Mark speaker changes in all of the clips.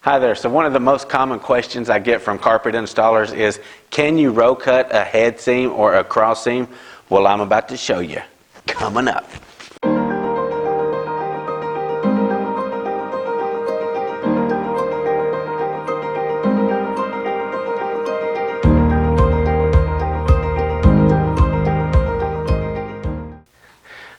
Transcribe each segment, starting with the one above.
Speaker 1: Hi there. So one of the most common questions I get from carpet installers is, can you row cut a head seam or a cross seam? Well, I'm about to show you. Coming up.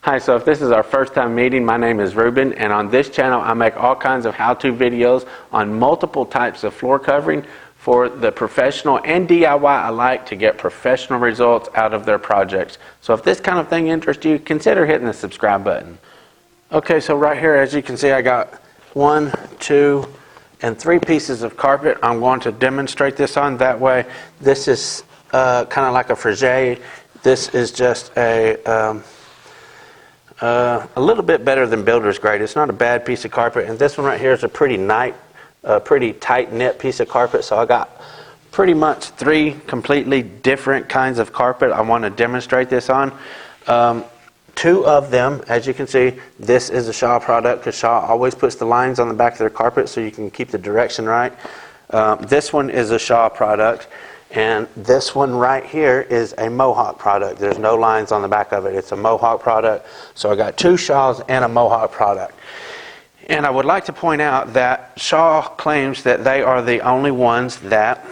Speaker 1: Hi, so if this is our first time meeting, my name is Ruben, and on this channel I make all kinds of how-to videos on multiple types of floor covering for the professional and DIY alike to get professional results out of their projects. So if this kind of thing interests you, consider hitting the subscribe button. Okay, so right here, as you can see, I got 1, 2, and 3 pieces of carpet I'm going to demonstrate this on. That way, this is kind of like a frege. This is just a little bit better than builder's grade. It's not a bad piece of carpet, and this one right here is a pretty tight knit piece of carpet. So I got pretty much 3 completely different kinds of carpet I want to demonstrate this on. 2 of them, as you can see, this is a Shaw product because Shaw always puts the lines on the back of their carpet so you can keep the direction right. This one is a Shaw product. And this one right here is a Mohawk product. There's no lines on the back of it. It's a Mohawk product. So I got 2 Shaws and a Mohawk product. And I would like to point out that Shaw claims that they are the only ones that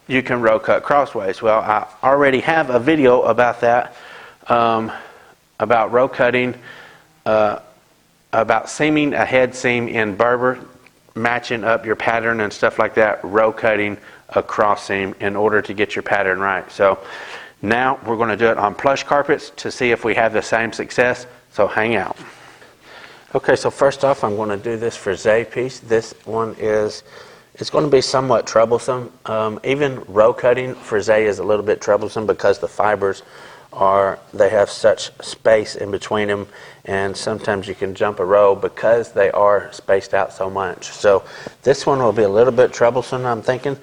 Speaker 1: you can row cut crossways. Well, I already have a video about that, about row cutting, about seaming a head seam in Berber, matching up your pattern and stuff like that, row cutting a cross seam in order to get your pattern right. So now we're going to do it on plush carpets to see if we have the same success. So hang out. Okay, so first off, I'm going to do this freze piece. This one it's going to be somewhat troublesome. Even row cutting freze is a little bit troublesome because the fibers they have such space in between them, and sometimes you can jump a row because they are spaced out so much. So this one will be a little bit troublesome, I'm thinking.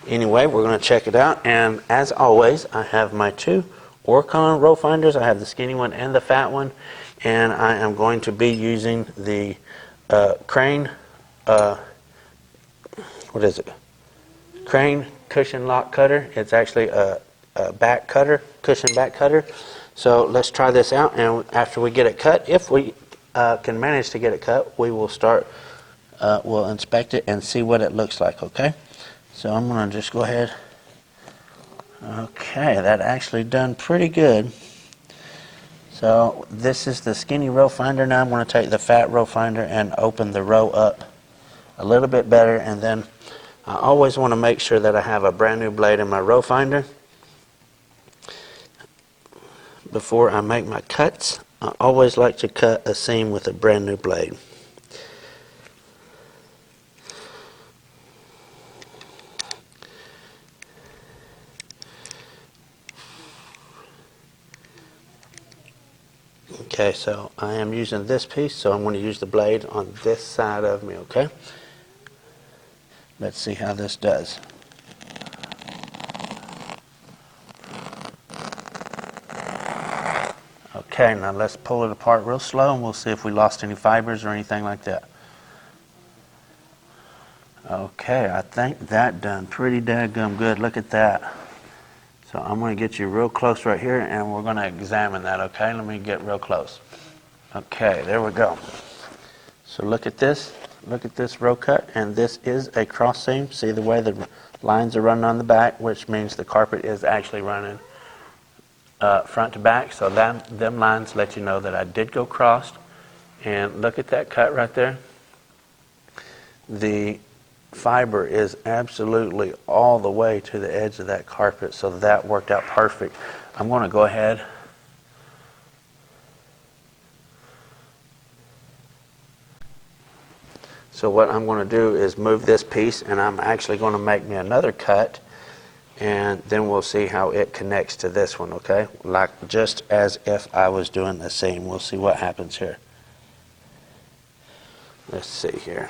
Speaker 1: Anyway, we're going to check it out, and as always, I have my 2 Orcon row finders. I have the skinny one and the fat one, and I am going to be using the Crane, Crane cushion lock cutter. It's actually a back cutter, cushion back cutter. So let's try this out, and after we get it cut, if we can manage to get it cut, we will we'll inspect it and see what it looks like, okay? So I'm going to just go ahead. Okay, that actually done pretty good. So this is the skinny row finder. Now I'm going to take the fat row finder and open the row up a little bit better, and then I always want to make sure that I have a brand new blade in my row finder. Before I make my cuts, I always like to cut a seam with a brand new blade. Okay, so I am using this piece, so I'm going to use the blade on this side of me, okay? Let's see how this does. Okay, now let's pull it apart real slow and we'll see if we lost any fibers or anything like that. Okay, I think that done pretty daggum good. Look at that. So I'm going to get you real close right here, and we're going to examine that, okay? Let me get real close. Okay, there we go. So look at this. Look at this row cut, and this is a cross seam. See the way the lines are running on the back, which means the carpet is actually running front to back. So them lines let you know that I did go crossed. And look at that cut right there. The fiber is absolutely all the way to the edge of that carpet, so that worked out perfect. I'm going to go ahead so what I'm going to do is move this piece, and I'm actually going to make me another cut, and then we'll see how it connects to this one, okay? Like just as if I was doing the same. We'll see what happens here. Let's see here.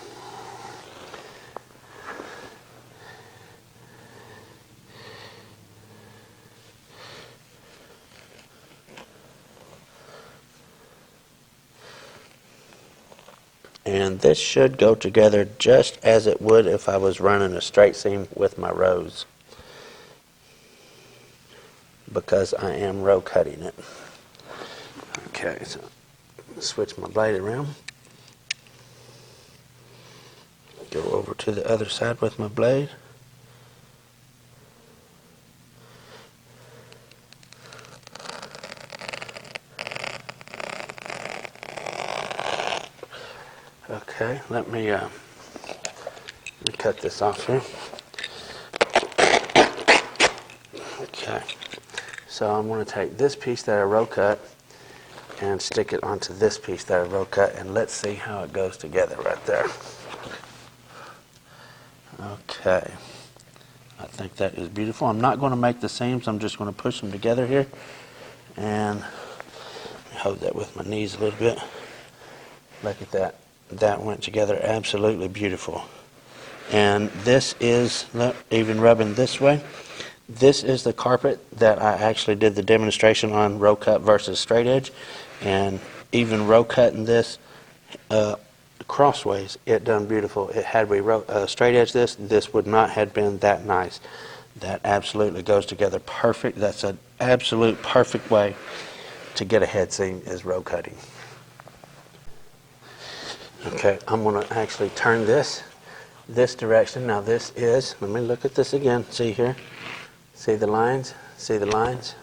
Speaker 1: And this should go together just as it would if I was running a straight seam with my rows, because I am row cutting it. Okay, so switch my blade around. Go over to the other side with my blade. Okay, let me cut this off here. Okay, so I'm going to take this piece that I row cut and stick it onto this piece that I row cut, and let's see how it goes together right there. Okay, I think that is beautiful. I'm not going to make the seams, I'm just going to push them together here, and hold that with my knees a little bit. Look at that. That went together absolutely beautiful. And this is, even rubbing this way, this is the carpet that I actually did the demonstration on, row cut versus straight edge. And even row cutting this crossways, it done beautiful. It had we straight edge this would not have been that nice. That absolutely goes together perfect. That's an absolute perfect way to get a head seam, is row cutting. Okay, I'm going to actually turn this direction. Now this is, let me look at this again. See here? See the lines? See the lines?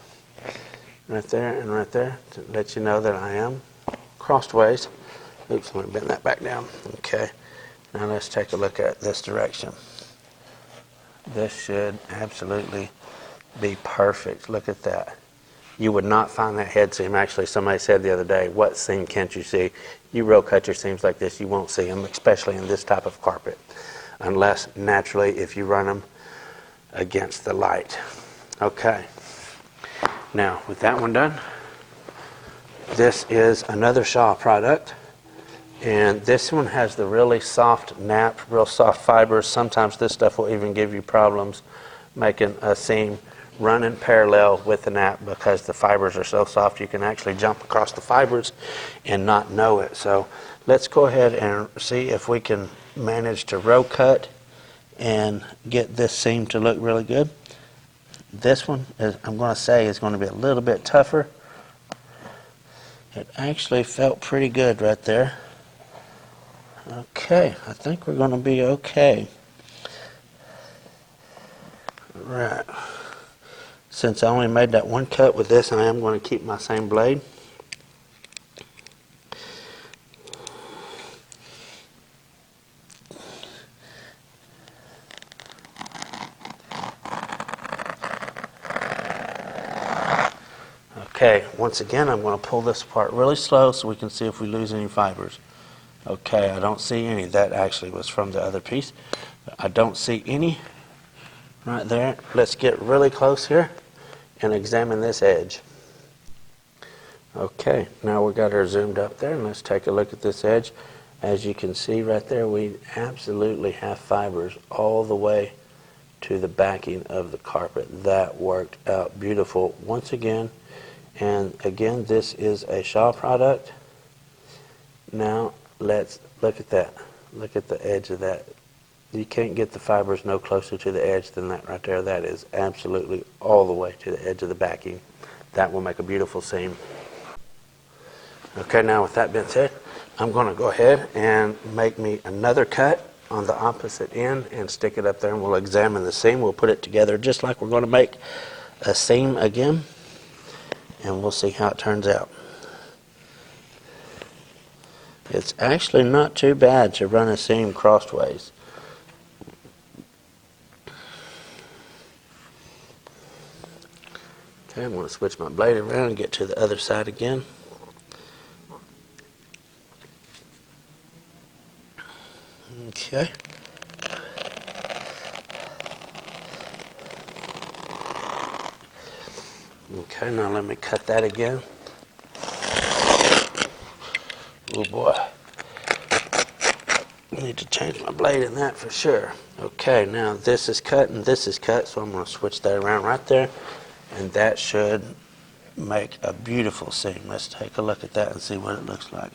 Speaker 1: Right there and right there, to let you know that I am crossways. Oops, let me bend that back down. Okay, now let's take a look at this direction. This should absolutely be perfect. Look at that. You would not find that head seam. Actually, somebody said the other day, what seam can't you see? You row cut your seams like this, you won't see them, especially in this type of carpet, unless naturally if you run them against the light. Okay, now with that one done, this is another Shaw product, and this one has the really soft nap, real soft fibers. Sometimes this stuff will even give you problems making a seam running parallel with the nap, because the fibers are so soft you can actually jump across the fibers and not know it. So let's go ahead and see if we can manage to row cut and get this seam to look really good. This one is, I'm going to say, is going to be a little bit tougher. It actually felt pretty good right there. Okay, I think we're going to be okay. Right. Since I only made that one cut with this, I am going to keep my same blade. Okay, once again, I'm going to pull this apart really slow so we can see if we lose any fibers. Okay, I don't see any. That actually was from the other piece. I don't see any right there. Let's get really close here and examine this edge. Okay, now we got her zoomed up there, and let's take a look at this edge. As you can see right there, we absolutely have fibers all the way to the backing of the carpet. That worked out beautiful once again. And again, this is a Shaw product. Now let's look at that. Look at the edge of that. You can't get the fibers no closer to the edge than that right there. That is absolutely all the way to the edge of the backing. That will make a beautiful seam. Okay, now with that being said, I'm going to go ahead and make me another cut on the opposite end and stick it up there, and we'll examine the seam. We'll put it together just like we're going to make a seam again, and we'll see how it turns out. It's actually not too bad to run a seam crossways. Okay, I'm going to switch my blade around and get to the other side again. Okay. Okay, now let me cut that again. Oh boy. I need to change my blade in that for sure. Okay, now this is cut and this is cut, so I'm going to switch that around right there. And that should make a beautiful seam. Let's take a look at that and see what it looks like.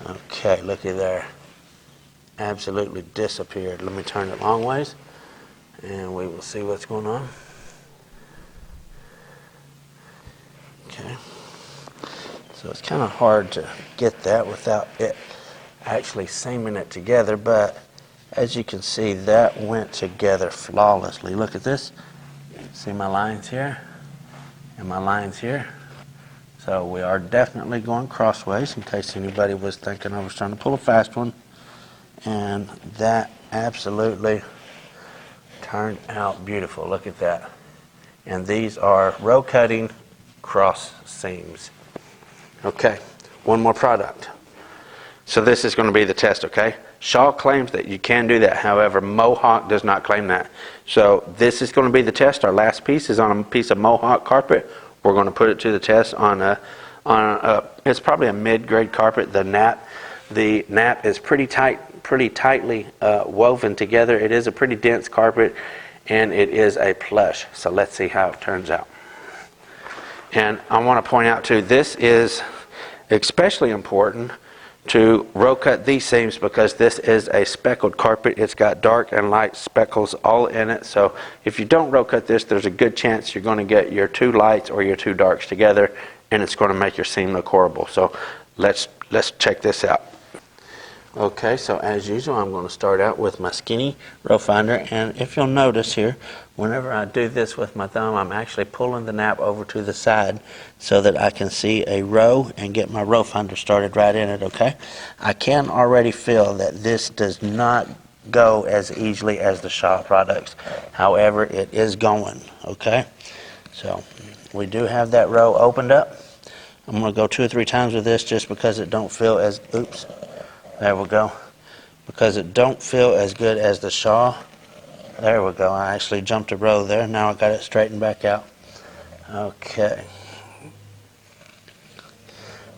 Speaker 1: Okay, looky there. Absolutely disappeared. Let me turn it long ways and we will see what's going on. Okay. So it's kind of hard to get that without it actually seaming it together, but as you can see, that went together flawlessly. Look at this. See my lines here and my lines here. So we are definitely going crossways, in case anybody was thinking I was trying to pull a fast one. And that absolutely turned out beautiful. Look at that. And these are row cutting cross seams. Okay, one more product. So this is going to be the test, okay? Shaw claims that you can do that. However, Mohawk does not claim that. So this is going to be the test. Our last piece is on a piece of Mohawk carpet. We're going to put it to the test on it's probably a mid-grade carpet. The nap is pretty tightly woven together. It is a pretty dense carpet, and it is a plush. So let's see how it turns out. And I want to point out too, this is especially important to row cut these seams because this is a speckled carpet. It's got dark and light speckles all in it. So if you don't row cut this, there's a good chance you're going to get your two lights or your two darks together, and it's going to make your seam look horrible. So let's check this out. Okay, so as usual, I'm going to start out with my skinny row finder, and if you'll notice here, whenever I do this with my thumb, I'm actually pulling the nap over to the side so that I can see a row and get my row finder started right in it, okay? I can already feel that this does not go as easily as the Shaw products. However, it is going, okay? So we do have that row opened up. I'm going to go 2 or 3 times with this just because it don't feel as, oops. There we go. Because it don't feel as good as the Shaw. There we go. I actually jumped a row there. Now I got it straightened back out. Okay.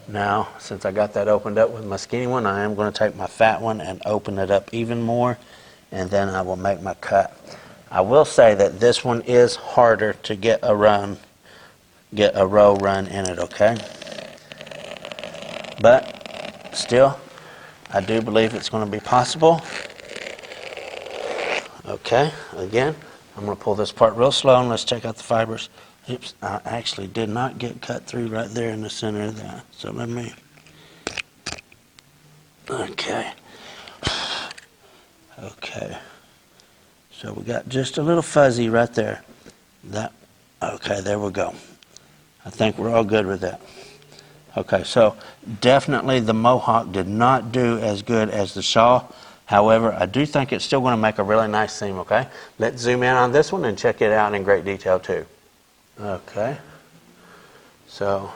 Speaker 1: Now, since I got that opened up with my skinny one, I am going to take my fat one and open it up even more, and then I will make my cut. I will say that this one is harder to get a row run in it, okay? But still, I do believe it's going to be possible. Okay, again, I'm going to pull this part real slow and let's check out the fibers. Oops, I actually did not get cut through right there in the center of that. So let me, okay. Okay, so we got just a little fuzzy right there. Okay, there we go. I think we're all good with that. Okay, so definitely the Mohawk did not do as good as the Shaw. However, I do think it's still going to make a really nice seam, okay? Let's zoom in on this one and check it out in great detail too. Okay, so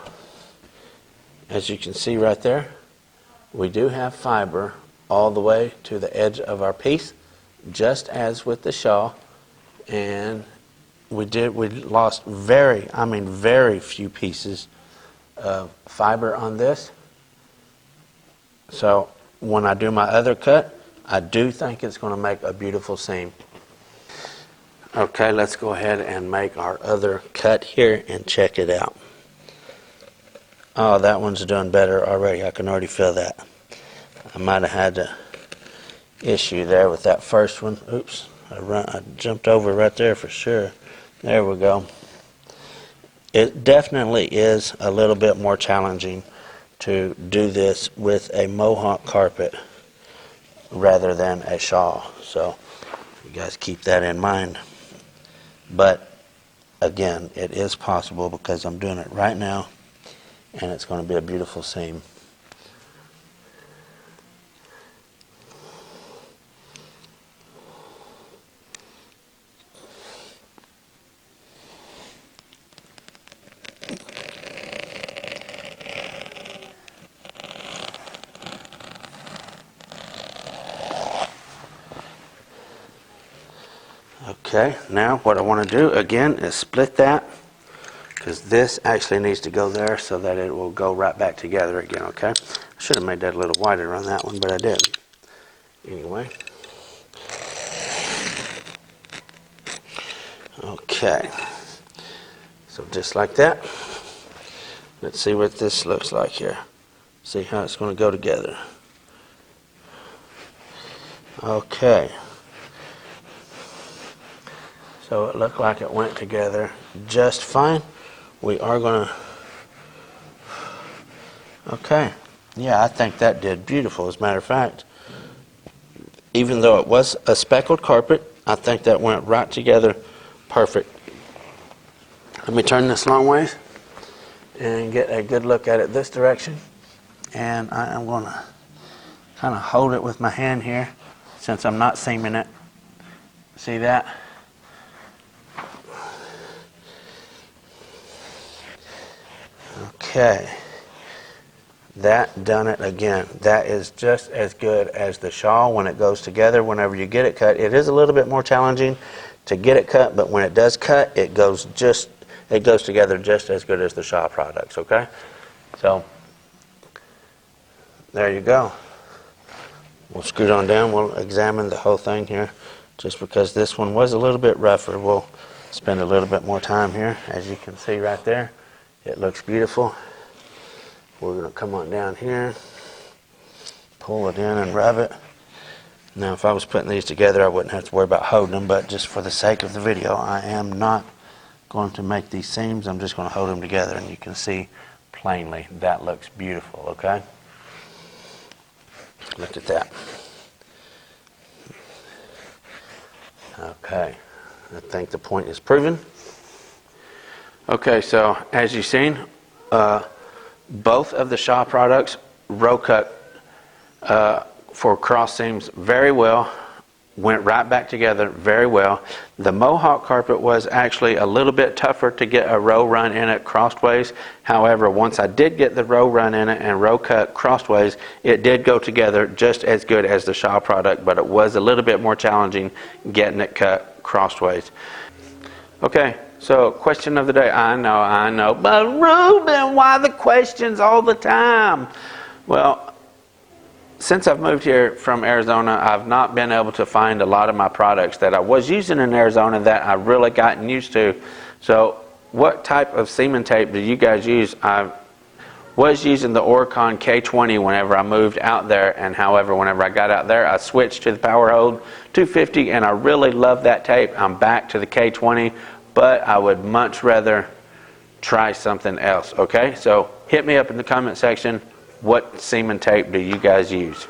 Speaker 1: as you can see right there, we do have fiber all the way to the edge of our piece, just as with the Shaw, and we lost very few pieces of fiber on this. So when I do my other cut, I do think it's going to make a beautiful seam. Okay, let's go ahead and make our other cut here and check it out. Oh, that one's doing better already. I can already feel that. I might have had an issue there with that first one. Oops, I jumped over right there for sure. There we go. It definitely is a little bit more challenging to do this with a Mohawk carpet rather than a Shaw. So you guys keep that in mind. But again, it is possible because I'm doing it right now, and it's going to be a beautiful seam. Okay, now what I want to do again is split that, because this actually needs to go there so that it will go right back together again, okay? I should have made that a little wider on that one, but I didn't. Anyway. Okay. So just like that. Let's see what this looks like here. See how it's going to go together. Okay. So it looked like it went together just fine. We are going to... Okay. Yeah, I think that did beautiful. As a matter of fact, even though it was a speckled carpet, I think that went right together perfect. Let me turn this long ways and get a good look at it this direction. And I am going to kind of hold it with my hand here since I'm not seaming it. See that? Okay. That done it again. That is just as good as the shawl when it goes together. Whenever you get it cut, it is a little bit more challenging to get it cut, but when it does cut, it goes together just as good as the shawl products. Okay, so there you go. We'll scoot on down. We'll examine the whole thing here. Just because this one was a little bit rougher, we'll spend a little bit more time here. As you can see right there, it looks beautiful. We're going to come on down here, pull it in and rub it. Now, if I was putting these together, I wouldn't have to worry about holding them, but just for the sake of the video, I am not going to make these seams. I'm just going to hold them together, and you can see plainly that looks beautiful, okay? Look at that. Okay, I think the point is proven. Okay, so as you've seen, both of the Shaw products row cut for cross seams very well, went right back together very well. The Mohawk carpet was actually a little bit tougher to get a row run in it crossways. However, once I did get the row run in it and row cut crossways, it did go together just as good as the Shaw product, but it was a little bit more challenging getting it cut crossways. Okay. So, question of the day. I know. But Ruben, why the questions all the time? Well, since I've moved here from Arizona, I've not been able to find a lot of my products that I was using in Arizona that I really gotten used to. So, what type of seaming tape do you guys use? I was using the Oricon K20 whenever I moved out there, and however, whenever I got out there, I switched to the Powerhold 250, and I really love that tape. I'm back to the K20. But I would much rather try something else, okay? So hit me up in the comment section. What seaming tape do you guys use?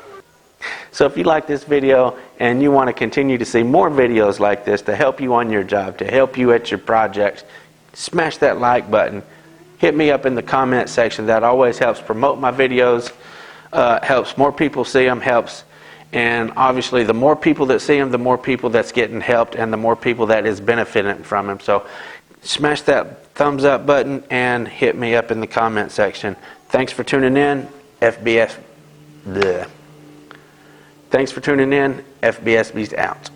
Speaker 1: So if you like this video and you want to continue to see more videos like this to help you on your job, to help you at your projects, smash that like button. Hit me up in the comment section. That always helps promote my videos, helps more people see them, helps. And obviously, the more people that see them, the more people that's getting helped, and the more people that is benefiting from them. So smash that thumbs up button and hit me up in the comment section. Thanks for tuning in. FBS. Bleh. Thanks for tuning in. FBSB's out.